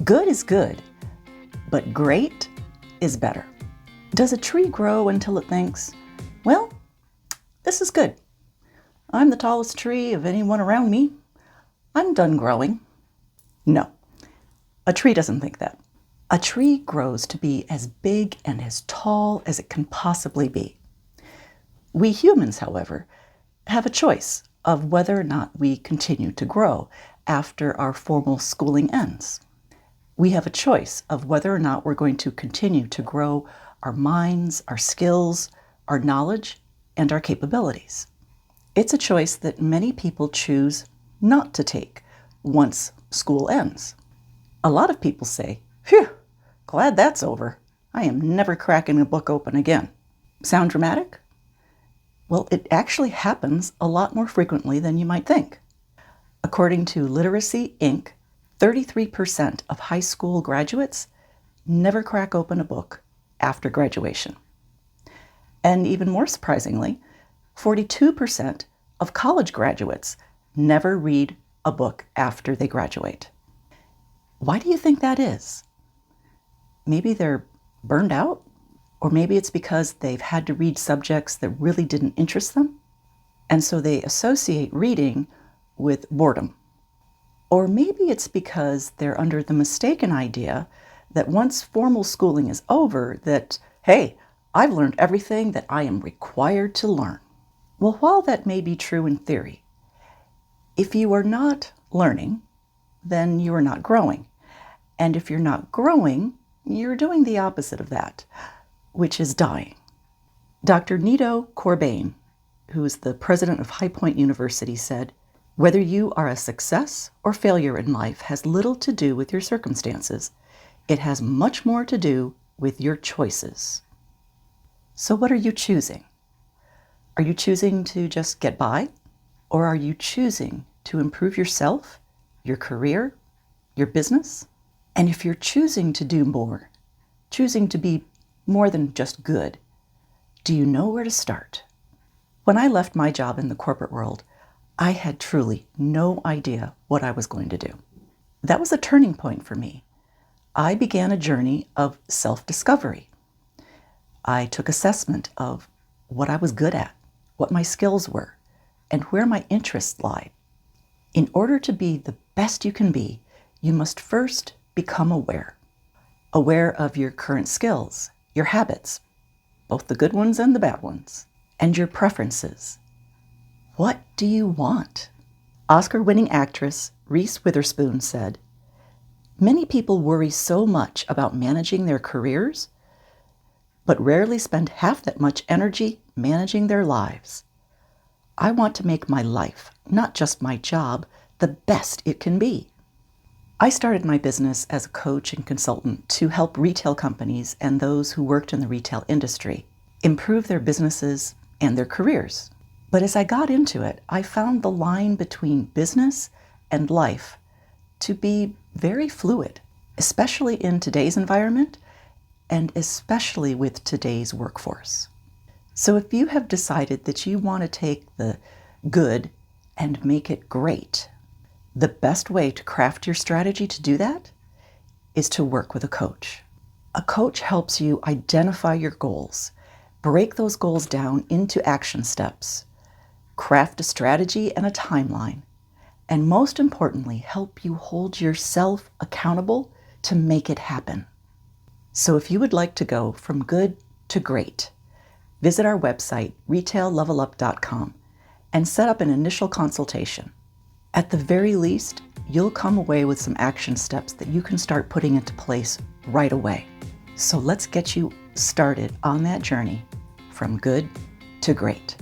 Good is good, but great is better. Does a tree grow until it thinks, well, this is good. I'm the tallest tree of anyone around me. I'm done growing. No, a tree doesn't think that. A tree grows to be as big and as tall as it can possibly be. We humans, however, have a choice of whether or not we continue to grow after our formal schooling ends. We have a choice of whether or not we're going to continue to grow our minds, our skills, our knowledge, and our capabilities. It's a choice that many people choose not to take once school ends. A lot of people say, phew, glad that's over. I am never cracking a book open again. Sound dramatic? Well, it actually happens a lot more frequently than you might think. According to Literacy, Inc., 33% of high school graduates never crack open a book after graduation. And even more surprisingly, 42% of college graduates never read a book after they graduate. Why do you think that is? Maybe they're burned out? Or maybe it's because they've had to read subjects that really didn't interest them, and so they associate reading with boredom. Or maybe it's because they're under the mistaken idea that once formal schooling is over, that, hey, I've learned everything that I am required to learn. Well, while that may be true in theory, if you are not learning, then you are not growing. And if you're not growing, you're doing the opposite of that, which is dying. Dr. Nido Corbain, who is the president of High Point University, said, "Whether you are a success or failure in life has little to do with your circumstances. It has much more to do with your choices." So what are you choosing? Are you choosing to just get by? Or are you choosing to improve yourself, your career, your business? And if you're choosing to do more, choosing to be more than just good, do you know where to start? When I left my job in the corporate world, I had truly no idea what I was going to do. That was a turning point for me. I began a journey of self-discovery. I took assessment of what I was good at, what my skills were, and where my interests lie. In order to be the best you can be, you must first become aware. Aware of your current skills, your habits, both the good ones and the bad ones, and your preferences. What do you want? Oscar-winning actress Reese Witherspoon said, "Many people worry so much about managing their careers, but rarely spend half that much energy managing their lives. I want to make my life, not just my job, the best it can be." I started my business as a coach and consultant to help retail companies and those who worked in the retail industry improve their businesses and their careers. But as I got into it, I found the line between business and life to be very fluid, especially in today's environment and especially with today's workforce. So if you have decided that you want to take the good and make it great, the best way to craft your strategy to do that is to work with a coach. A coach helps you identify your goals, break those goals down into action steps, craft a strategy and a timeline, and most importantly, help you hold yourself accountable to make it happen. So if you would like to go from good to great, visit our website, retaillevelup.com, and set up an initial consultation. At the very least, you'll come away with some action steps that you can start putting into place right away. So let's get you started on that journey from good to great.